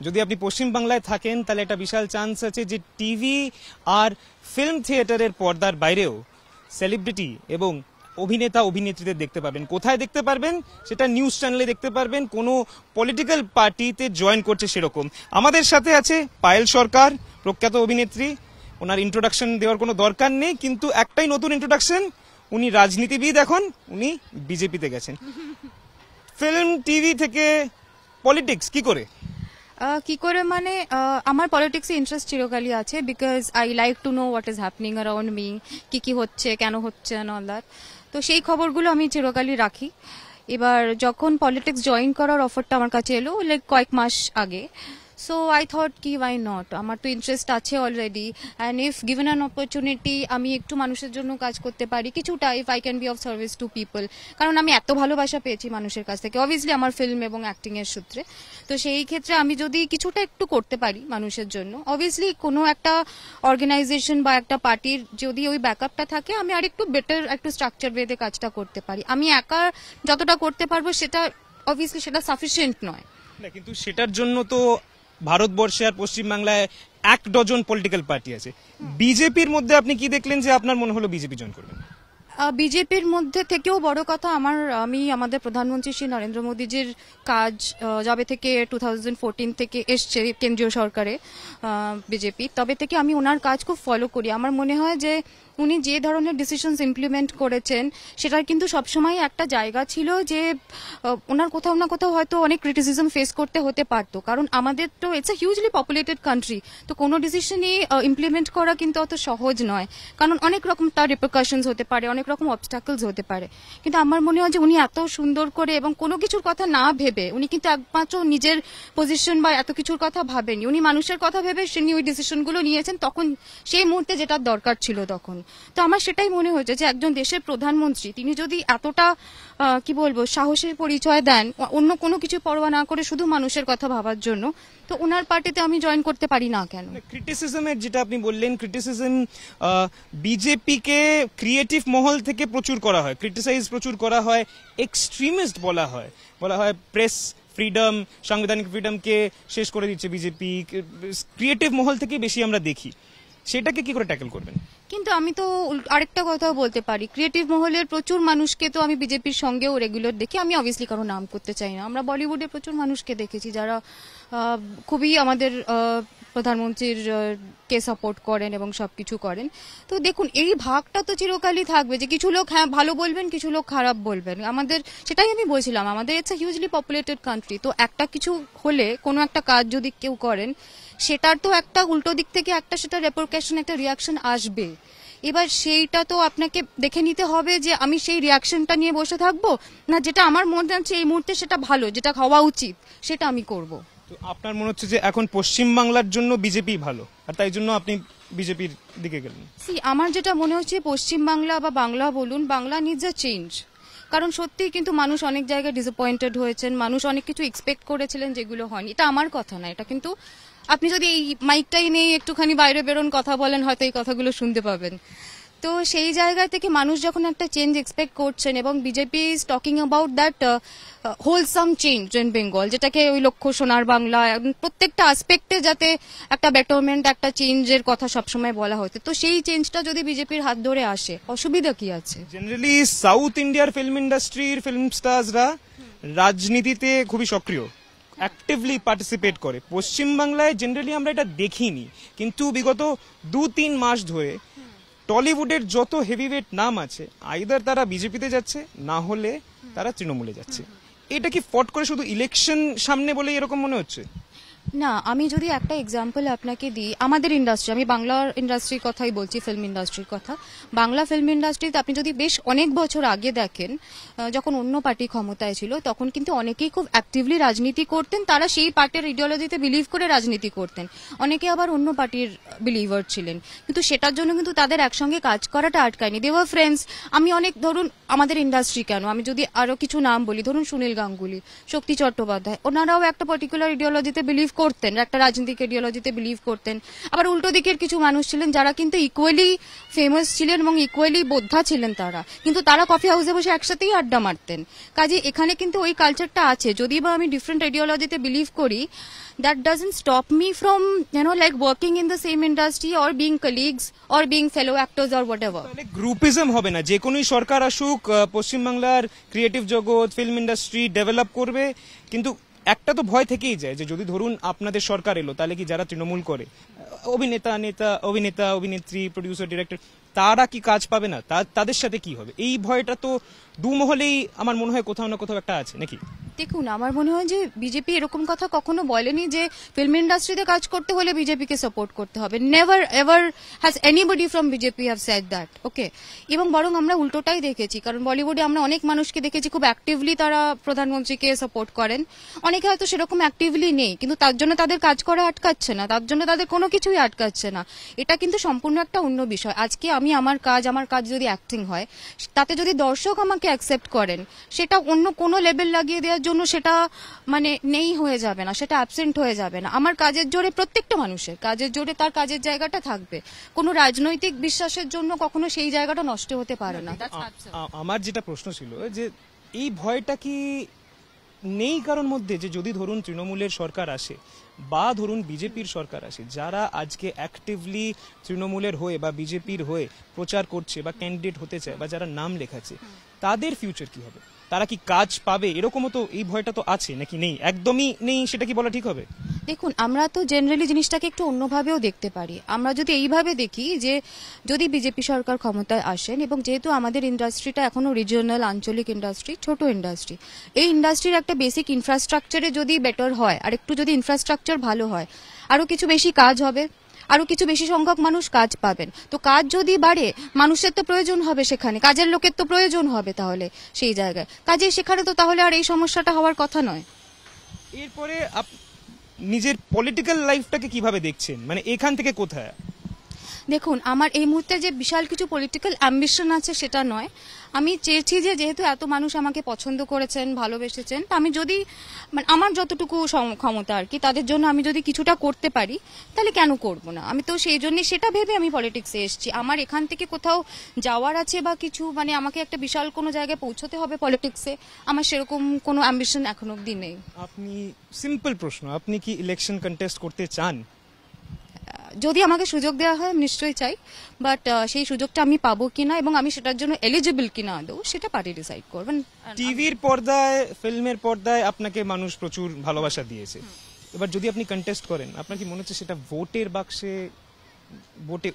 যদি আপনি পশ্চিম বাংলায় থাকেন তাহলে একটা বিশাল চান্স আছে যে টিভি আর ফিল্ম থিয়েটারের পর্দার বাইরেও সেলিব্রিটি এবং অভিনেতা অভিনেত্রীদের দেখতে পারবেন। কোথায় দেখতে পারবেন? সেটা নিউজ চ্যানেলে দেখতে পারবেন, কোনো পলিটিক্যাল পার্টিতে জয়েন করছে সেরকম। আমাদের সাথে আছে পায়েল সরকার, প্রখ্যাত অভিনেত্রী। ওনার ইন্ট্রোডাকশন দেওয়ার কোনো দরকার নেই, কিন্তু একটাই নতুন ইন্ট্রোডাকশন, উনি রাজনীতিবিদ, এখন উনি বিজেপিতে গেছেন। ফিল্ম টিভি থেকে পলিটিক্স কি করে মানে আমার পলিটিক্সে ইন্টারেস্ট চিরকালই আছে, because I like to know what is happening around me, কি হচ্ছে, কেন হচ্ছে, অ্যান্ড অল দ্যাট। তো সেই খবরগুলো আমি চিরকালই রাখি। এবার যখন পলিটিক্স জয়েন করার অফারটা আমার কাছে এলো লাইক কয়েক মাস আগে, সো আই থট কি ওয়াই নট, আমার তো ইন্টারেস্ট আছে already, and if given an opportunity আমি একটু মানুষের জন্য কাজ করতে পারি কিছুটা, if I can be of service to people, কারণ আমি এত ভালোবাসা পেয়েছি মানুষের কাছ থেকে অবভিয়াসলি আমার ফিল্ম এবং অ্যাক্টিং এর সূত্রে। তো সেই ক্ষেত্রে আমি যদি কিছুটা একটু করতে পারি মানুষের জন্য, অবভিয়াসলি কোনো একটা অর্গানাইজেশন বা একটা পার্টির যদি ওই ব্যাকআপটা থাকে, আমি আর একটু বেটার একটু স্ট্রাকচার ওয়েতে কাজটা করতে পারি। আমি একা যতটা করতে পারবো সেটা অবভিয়াসলি সেটা সাফিসিয়েন্ট নয়। কিন্তু সেটার জন্য তো ভারতবর্ষে আর পশ্চিমবাংলায় 1 ডজন পলিটিক্যাল পার্টি আছে। বিজেপির মধ্যে আপনি কি দেখলেন যে আপনার মনে হলো বিজেপি জয়েন করবেন? বিজেপির মধ্যে থেকেও বড় কথা আমি আমাদের প্রধানমন্ত্রী শ্রী নরেন্দ্র মোদীজির কাজ যবে থেকে 2014 থেকে এসছে কেন্দ্রীয় সরকারে বিজেপি, তবে থেকে আমি ওনার কাজ খুব ফলো করি। আমার মনে হয় যে উনি যে ধরনের ডিসিশনস ইমপ্লিমেন্ট করেছেন সেটার কিন্তু সবসময় একটা জায়গা ছিল যে ওনার কোথাও না কোথাও হয়তো অনেক ক্রিটিসিজম ফেস করতে হতে পারতো, কারণ আমাদের তো it's a hugely populated country, তো কোনো ডিসিশনই ইমপ্লিমেন্ট করা কিন্তু অত সহজ নয়, কারণ অনেক রকম তার রিপারকাশনস হতে পারে, অনেক রকম অবস্টাকলস হতে পারে। কিন্তু আমার মনে হয় যে উনি এত সুন্দর করে এবং কোনো কিছুর কথা না ভেবে, উনি কিন্তু একমাত্র নিজের পজিশন বা এত কিছুর কথা ভাবেনি, উনি মানুষের কথা ভেবে তিনি ওই ডিসিশনগুলো নিয়েছেন তখন সেই মুহূর্তে যেটা দরকার ছিল তখন। তো আমার সেটাই মনে হয়েছে যে একজন দেশের প্রধানমন্ত্রী তিনি যদি এতটা কি বলবো সাহসের পরিচয় দেন অন্য কোনো কিছু পরোয়া না করে শুধু মানুষের কথা ভাবার জন্য, তো ওনার পার্টিতে আমি জয়েন করতে পারি না কেন? ক্রিটিসিজমের যেটা আপনি বললেন, ক্রিটিসিজম বিজেপিকে ক্রিয়েটিভ মহল থেকে প্রচুর করা হয়, ক্রিটিসাইজ প্রচুর করা হয়, এক্সট্রিমিস্ট বলা হয় প্রেস ফ্রিডম, সাংবিধানিক ফ্রিডমকে শেষ করে দিচ্ছে বিজেপি, ক্রিয়েটিভ মহল থেকে বেশি আমরা দেখি। সেটাকে কি করে ট্যাকল করবেন? কিন্তু আমি তো আরেকটা কথাও বলতে পারি, ক্রিয়েটিভ মহলের প্রচুর মানুষকে তো আমি বিজেপির সঙ্গেও রেগুলার দেখি। আমি অবভিয়াসলি কারো নাম করতে চাই না, আমরা বলিউডে প্রচুর মানুষকে দেখেছি যারা খুবই আমাদের প্রধানমন্ত্রীর কে সাপোর্ট করেন এবং সবকিছু করেন। তো দেখুন এই ভাগটা তো চিরকালই থাকবে যে কিছু লোক হ্যাঁ ভালো বলবেন, কিছু লোক খারাপ বলবেন। আমাদের সেটাই আমি বলছিলাম, আমাদের it's a hugely populated country, তো একটা কিছু হলে কোনো একটা কাজ যদি কেউ করেন সেটার তো একটা উল্টো দিক থেকে একটা সেটা রেপারকাশন, একটা রিয়াকশন আসবে। এবার সেইটা তো আপনাকে দেখে নিতে হবে যে আমি সেই রিয়াকশনটা নিয়ে বসে থাকবো না, যেটা আমার মনে হচ্ছে এই মুহূর্তে সেটা ভালো, যেটা হওয়া উচিত সেটা আমি করব। তো আপনার মনে হচ্ছে যে এখন পশ্চিম বাংলার জন্য বিজেপি ভালো, আর তাই জন্য আপনি বিজেপির দিকে গেলেন? আমার যেটা মনে হচ্ছে পশ্চিম বাংলা বা বাংলা বলুন, বাংলা নিডস আ চেঞ্জ, কারণ সত্যিই কিন্তু মানুষ অনেক জায়গায় ডিসঅ্যাপয়েন্টেড হয়েছেন, মানুষ অনেক কিছু এক্সপেক্ট করেছিলেন যেগুলো হয়নি। এটা আমার কথা না, এটা কিন্তু আপনি যদি এই মাইকটাই নেই একটুখানি বাইরে বেরোন কথা বলেন হয়তো এই কথাগুলো শুনতে পাবেন। তো সেই জায়গা থেকে মানুষ যখন একটা চেঞ্জ এক্সপেক্ট করছেন এবং BJP is talking about that wholesome change in Bengal, যেটাকে ওই লক্ষ্য সোনার বাংলা, প্রত্যেকটা আসপেক্টে যাতে একটা বেটারমেন্ট, একটা চেঞ্জের কথা সবসময় বলা হতো, তো সেই চেঞ্জটা যদি বিজেপির হাত ধরে আসে অসুবিধা কি আছে? জেনারেলি সাউথ ইন্ডিয়ার ফিল্ম ইন্ডাস্ট্রির ফিল্ম স্টারসরা রাজনীতিতে খুবই সক্রিয়, অ্যাক্টিভলি পার্টিসিপেট করে। পশ্চিম বাংলায় জেনারেলি আমরা এটা দেখিনি, কিন্তু বিগত 2-3 মাস ধরে টলিউডের যত হেভিওয়েট নাম আছে আইদার তারা বিজেপিতে যাচ্ছে, না হলে তারা তৃণমূলে যাচ্ছে। এটা কি ফট করে শুধু ইলেকশন সামনে বলে এরকম মনে হচ্ছে? না, আমি যদি একটা এক্সাম্পল আপনাকে দিই, আমাদের ইন্ডাস্ট্রি, আমি বাংলার ইন্ডাস্ট্রির কথাই বলছি, ফিল্ম ইন্ডাস্ট্রির কথা। বাংলা ফিল্ম ইন্ডাস্ট্রিতে আপনি যদি বেশ অনেক বছর আগে দেখেন, যখন অন্য পার্টি ক্ষমতায় ছিল তখন কিন্তু অনেকেই খুব অ্যাক্টিভলি রাজনীতি করতেন, তারা সেই পার্টির ইডিওলজিতে বিলিভ করে রাজনীতি করতেন, অনেকে আবার অন্য পার্টির বিলিভার ছিলেন, কিন্তু সেটার জন্য কিন্তু তাদের একসঙ্গে কাজ করাটা আটকায়নি, দে ওয়ার ফ্রেন্ডস। আমি অনেক, ধরুন আমাদের ইন্ডাস্ট্রি কেন, আমি যদি আরো কিছু নাম বলি, ধরুন সুনীল গাঙ্গুলি, শক্তি চট্টোপাধ্যায়, ওনারাও একটা পার্টিকুলার ইডিওলজিতে বিলিভ করতেন, একটা রাজনৈতিক আইডিওলজিতে বিলিভ করতেন। আবার উল্টো দিকের কিছু মানুষ ছিলেন যারা কিন্তু ইকুয়ালি ফেমাস ছিলেন এবং ইকুয়ালি বোদ্ধা ছিলেন তারা, কিন্তু তারা কফি হাউসে বসে একসাথেই আড্ডা মারতেন। কাজে এখানে কিন্তু ওই কালচারটা আছে, যদি বা আমি ডিফারেন্ট আইডিওলজিতে বিলিভ করি, that doesn't stop me from like working in the same industry or being colleagues or being fellow actors or whatever. তাহলে গ্রুপিজম হবে না, যে কোনোই সরকার আসুক পশ্চিমবাংলার ক্রিয়েটিভ জগৎ ফিল্ম ইন্ডাস্ট্রি ডেভেলপ করবে, কিন্তু একটা তো ভয় থেকেই যায় যে যদি ধরুন আপনাদের সরকার এলো, তাহলে কি যারা তৃণমূল করে অভিনেতা অভিনেত্রী প্রডিউসার ডিরেক্টর তারা কি কাজ পাবে না, তাদের সাথে কি হবে? এই ভয়টা তো দুমহলেই আমার মনে হয় কোথাও না কোথাও একটা আছে নাকি? দেখুন, আমার মনে হয় যে বিজেপি এরকম কথা কখনো বলেনি যে ফিল্ম ইন্ডাস্ট্রিতে কাজ করতে হলে বিজেপিকে সাপোর্ট করতে হবে। Never ever has anybody from BJP have said that, okay. এবং বরং আমরা উল্টোটাই দেখেছি, কারণ বলিউডে আমরা অনেক মানুষকে দেখেছি খুব অ্যাক্টিভলি তারা প্রধানমন্ত্রীকে সাপোর্ট করেন, অনেকে হয়তো সেরকম অ্যাক্টিভলি নেই, কিন্তু তার জন্য তাদের কাজ করা আটকাচ্ছে না, তার জন্য তাদের কোনো কিছুই আটকাচ্ছে না। এটা কিন্তু সম্পূর্ণ একটা অন্য বিষয়। আজকে আমি আমার কাজ যদি অ্যাক্টিং হয়, তাতে যদি দর্শক আমাকে অ্যাকসেপ্ট করেন, সেটা অন্য কোনো লেভেল লাগিয়ে দেওয়ার জন্য সেটা নেই হয়ে যাবে না, সেটা অ্যাবসেন্ট হয়ে যাবে না। আমার কাজের জোরে প্রত্যেকটা মানুষের কাজের জোরে তার কাজের জায়গাটা থাকবে, কোনো রাজনৈতিক বিশ্বাসের জন্য কখনো সেই জায়গাটা নষ্ট হতে পারে না। আমার যেটা প্রশ্ন ছিল যে এই ভয়টা কি নেই কারোর মধ্যে, যে যদি ধরুন তৃণমূলের সরকার আসে বা ধরুন বিজেপির সরকার আসে, যারা আজকে অ্যাক্টিভলি তৃণমূলের হয়ে বা বিজেপির হয়ে প্রচার করছে বা ক্যান্ডিডেট হতে চায় বা যারা নাম লেখাচ্ছে, তাদের ফিউচার কি হবে? তারা কি কাজ পাবে? এরকমও তো এই ভয়টা তো আছে নাকি? নেই, একদমই নেই, সেটা কি বলা ঠিক হবে? দেখুন, আমরা তো জেনারেলি জিনিসটাকে একটু অন্যভাবেও দেখতে পারি। আমরা যদি এইভাবে দেখি যে যদি বিজেপি সরকার ক্ষমতায় আসেন, এবং যেহেতু আমাদের ইন্ডাস্ট্রিটা এখনো রিজিওনাল আঞ্চলিক ইন্ডাস্ট্রি, ছোট ইন্ডাস্ট্রি, এই ইন্ডাস্ট্রির একটা বেসিক ইনফ্রাস্ট্রাকচারে যদি বেটার হয়, আর একটু যদি ইনফ্রাস্ট্রাকচার ভালো হয়, আরো কিছু বেশি কাজ হবে, আরো কিছু বেশি সংখ্যক মানুষ কাজ পাবেন। তো কাজ যদি বাড়ে, মানুষের তো প্রয়োজন হবে, সেখানে কাজের লোকের তো প্রয়োজন হবে, তাহলে সেই জায়গায় কাজে সেখানে তো তাহলে আর এই সমস্যাটা হওয়ার কথা নয়। এরপরে নিজের পলিটিক্যাল লাইফটাকে কিভাবে দেখছেন, মানে এখান থেকে কোথায়? দেখুন, আমার এই মুহূর্তে যে বিশাল কিছু পলিটিক্যাল অ্যাম্বিশন আছে সেটা নয়। আমি চেয়েছি যে যেহেতু এত মানুষ আমাকে পছন্দ করেছেন, ভালোবেসেছেন, তো আমি যদি আমার যতটুকু ক্ষমতা আর কি, তাদের জন্য আমি যদি কিছুটা করতে পারি, তাহলে কেন করব না? আমি তো সেই জন্যই সেটা ভেবে আমি পলিটিক্সে এসেছি। আমার এখান থেকে কোথাও যাওয়ার আছে বা কিছু আমাকে একটা বিশাল কোনো জায়গায় পৌঁছতে হবে পলিটিক্সে, আমার সেরকম কোনো অ্যাম্বিশন এখনো অব্দি নেই। আপনি, সিম্পল প্রশ্ন, আপনি কি ইলেকশন কন্টেস্ট করতে চান? যদি আমাকে সুযোগ দেওয়া হয় নিশ্চয়ই চাই, বাট সেই সুযোগটা আমি পাবো কিনা এবং আমি সেটার জন্য এলিজিবল কিনা আদৌ, সেটা পার্টি ডিসাইড করবেন। টিভির পর্দায়, ফিল্মের পর্দায় আপনাকে মানুষ প্রচুর ভালোবাসা দিয়েছে, এবার যদি আপনি কন্টেস্ট করেন, আপনার কি মনে হচ্ছে সেটা ভোটের বাক্সে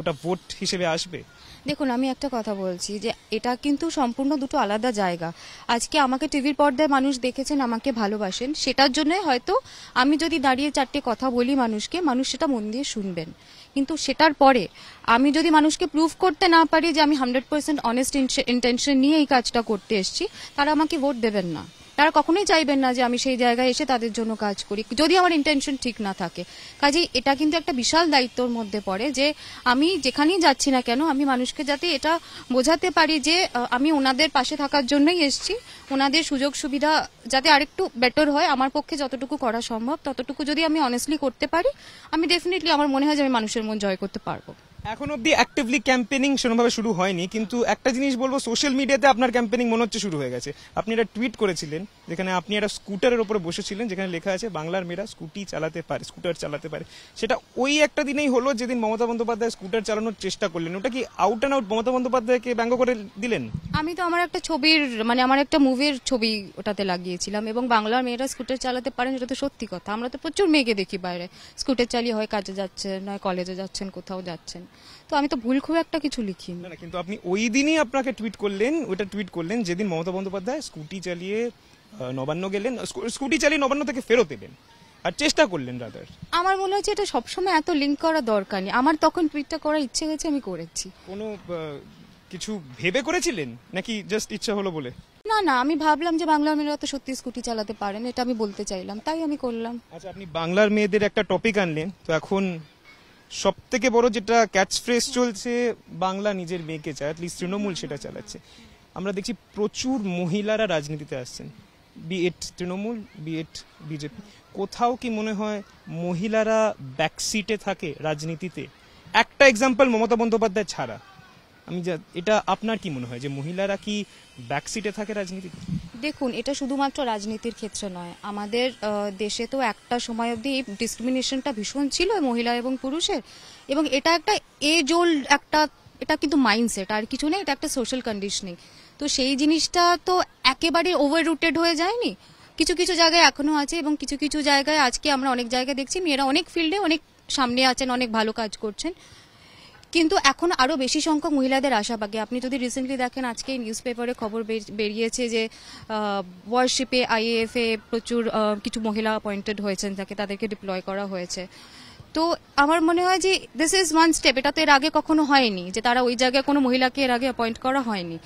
ওটা ভোট হিসেবে আসবে? দেখুন, আমি একটা কথা বলছি যে এটা কিন্তু সম্পূর্ণ দুটো আলাদা জায়গা। আজকে আমাকে টিভির পর্দায় মানুষ দেখেছেন, আমাকে ভালোবাসেন, সেটার জন্য হয়তো আমি যদি দাঁড়িয়ে চারটে কথা বলি মানুষকে, মানুষ সেটা মন দিয়ে শুনবেন। কিন্তু সেটার পরে আমি যদি মানুষকে প্রুভ করতে না পারি যে আমি 100% অনেস্ট ইন্টেনশন নিয়ে এই কাজটা করতে এসেছি, তারা আমাকে ভোট দেবেন না। তারা কখনোই চাইবেন না যে আমি সেই জায়গায় এসে তাদের জন্য কাজ করি, যদি আমার ইন্টেনশন ঠিক না থাকে। কাজেই এটা কিন্তু একটা বিশাল দায়িত্বর মধ্যে পড়ে যে আমি যেখানেই যাচ্ছি না কেন, আমি মানুষকে যাতে এটা বোঝাতে পারি যে আমি ওনাদের পাশে থাকার জন্যই এসেছি, ওনাদের সুযোগ সুবিধা যাতে আরেকটু বেটার হয়, আমার পক্ষে যতটুকু করা সম্ভব ততটুকু যদি আমি অনেস্টলি করতে পারি, আমি ডেফিনেটলি, আমার মনে হয় যে আমি মানুষের মন জয় করতে পারবো। এখন অব্দি অ্যাক্টিভলি ক্যাম্পেনিং সেরকমভাবে শুরু হয়নি, কিন্তু একটা জিনিস বলবো, সোশ্যাল মিডিয়াতে আপনার ক্যাম্পেনিং মনে হচ্ছে শুরু হয়ে গেছে। আপনি একটা টুইট করেছিলেন যেখানে আপনি একটা স্কুটারের উপরে বসেছিলেন, যেখানে লেখা আছে বাংলার মেয়েরা স্কুটার চালাতে পারে। সেটা ওই একটা দিনেই হলো যেদিন মমতা বন্দ্যোপাধ্যায় স্কুটার চালানোর চেষ্টা করলেন। ওটা কি আউট অ্যান্ড আউট মমতা বন্দ্যোপাধ্যায়কে ব্যঙ্গ করে দিলেন? আমি তো আমার একটা ছবির আমার একটা মুভির ছবি ওটাতে লাগিয়েছিলাম, এবং বাংলার মেয়েরা স্কুটার চালাতে পারেন, সেটা তো সত্যি কথা। আমরা তো প্রচুর মেয়েকে দেখি বাইরে স্কুটার চালিয়ে হয় কাজে যাচ্ছেন, নয় কলেজে যাচ্ছেন, কোথাও যাচ্ছেন। তো আমি তো ভুল খুব একটা কিছু লিখিনি। না, কিন্তু আপনি ওই দিনই আপনাকে ওইটা টুইট করলেন যেদিন মমতা বন্দ্যোপাধ্যায় স্কুটি চালিয়ে নবান্ন গেলেন, স্কুটি চালিয়ে নবান্ন থেকে ফেরত এলেন আর চেষ্টা করলেন রাদার। আমার মনে হচ্ছে এটা সবসময় এত লিঙ্ক করা দরকার নেই। আমার তখন টুইটটা করার ইচ্ছে হয়েছে, আমি করেছি। কোনো কিছু ভেবে করেছিলেন নাকি জাস্ট ইচ্ছা হলো বলে? না না, আমি ভাবলাম যে বাংলার মেয়েরা তো সত্যি স্কুটি চালাতে পারেন, এটা আমি বলতে চাইলাম, তাই আমি করলাম। আচ্ছা, আপনি বাংলার মেয়েদের একটা টপিক আনলেন, তো এখন সব থেকে বড় যেটা ক্যাচ ফ্রেজ চলছে, বাংলা নিজের মেয়েকে চায়, অ্যাটলিস্ট তৃণমূল সেটা চালাচ্ছে। আমরা দেখছি প্রচুর মহিলারা রাজনীতিতে আসছেন, বি ইট তৃণমূল, বি ইট বিজেপি। কোথাও কি মনে হয় মহিলারা ব্যাকসিটে থাকে রাজনীতিতে? একটা এক্সাম্পল মমতা বন্দ্যোপাধ্যায় ছাড়া, এটা আপনার কি মনে হয় যে মহিলারা কি ব্যাকসিটে থাকে রাজনীতিতে? দেখুন, এটা শুধুমাত্র রাজনীতির ক্ষেত্রে নয়, আমাদের দেশে তো একটা সময় অবধি এই ডিসক্রিমিনেশনটা ভীষণ ছিল মহিলা এবং পুরুষের, এবং এটা একটা এজ ওল্ড এটা কিন্তু মাইন্ডসেট, আর কিছু নেই, এটা একটা সোশ্যাল কন্ডিশনিং। তো সেই জিনিসটা তো একেবারে ওভার রুটেড হয়ে যায়নি, কিছু কিছু জায়গায় এখনো আছে, এবং কিছু কিছু জায়গায় আজকে আমরা অনেক জায়গায় দেখছি মেয়েরা অনেক ফিল্ডে অনেক সামনে আছেন, অনেক ভালো কাজ করছেন, কিন্তু এখন আরো বেশি সংখ্যক মহিলাদের আশাবাদী। আপনি যদি রিসেন্টলি দেখেন, আজকে নিউজ পেপারে খবর বেরিয়েছে যে ওয়ারশিপে IAF এ প্রচুর কিছু মহিলা অ্যাপয়েন্টেড হয়েছেন, তাদেরকে ডিপ্লয় করা হয়েছে। তো আমার মনে হয় যে দিস ইজ ওয়ান স্টেপ, এটা তো এর আগে কখনো হয়নি যে তারা ওই জায়গায় কোনো মহিলাকে এর আগে অ্যাপয়েন্ট করা হয়নি।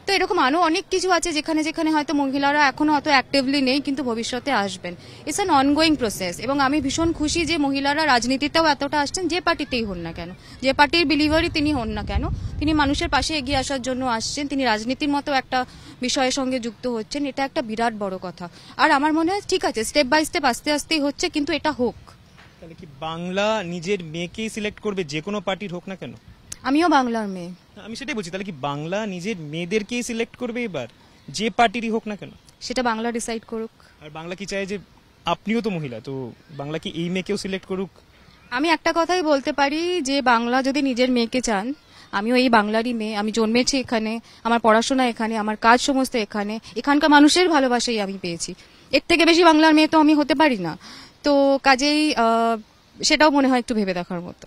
তো এরকম আরো অনেক কিছু আছে যেখানে যেখানে হয়তো মহিলারা এখনো অত অ্যাক্টিভলি নেই, কিন্তু ভবিষ্যতে আসবেন। ইটস অ্যান অনগোয়িং প্রসেস, এবং আমি ভীষণ খুশি যে মহিলারা রাজনীতিতেও এতটা আসছেন, যে পার্টিতেই হন না কেন, যে পার্টির বিলিভারই তিনি হন না কেন, তিনি মানুষের পাশে এগিয়ে আসার জন্য আসছেন, তিনি রাজনীতির মতো একটা বিষয়ের সঙ্গে যুক্ত হচ্ছেন। এটা একটা বিরাট বড় কথা। আর আমার মনে হয় ঠিক আছে, স্টেপ বাই স্টেপ আস্তে আস্তেই হচ্ছে, কিন্তু এটা হোক। তাহলে কি বাংলা নিজের মেয়েকেই সিলেক্ট করবে, যে কোনো পার্টির হোক না কেন? আমিও বাংলার মেয়ে। আমি সেটাই বলছি, তাহলে কি বাংলা নিজের মেয়েদেরকেই সিলেক্ট করবে এবার, যে পার্টিরই হোক না কেন? সেটা বাংলা ডিসাইড করুক। আর বাংলা কি চায় যে, আপনিও তো মহিলা, তো বাংলা কি এই মেয়েকেও সিলেক্ট করুক? আমি একটা কথাই বলতে পারি যে বাংলা যদি নিজের মেয়েকে চান, আমিও এই বাংলারই মেয়ে, আমি জন্মেছি এখানে, আমার পড়াশোনা এখানে, আমার কাজ সমস্ত এখানে, এখানকার মানুষের ভালোবাসাই আমি পেয়েছি, এর থেকে বেশি বাংলার মেয়ে তো আমি হতে পারি না। তো কাজেই সেটাও মনে হয় একটু ভেবে দেখার মতো।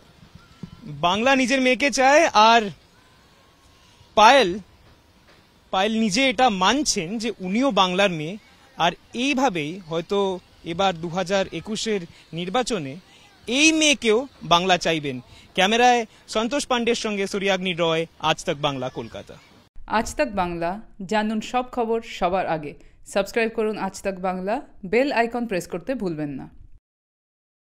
বাংলা নিজের মেয়েকে চায়, আর পায়েল নিজে এটা মানছেন যে উনিও বাংলার মেয়ে, আর এইভাবেই হয়তো এবার 2021-এর নির্বাচনে এই মেয়েকেও বাংলা চাইবেন। ক্যামেরায় সন্তোষ পাণ্ডের সঙ্গে সূর্যাগ্নি রয়, আজ তাক বাংলা, কলকাতা। আজ তাক বাংলা, জানুন সব খবর সবার আগে। সাবস্ক্রাইব করুন আজ তাক বাংলা, বেল আইকন প্রেস করতে ভুলবেন না।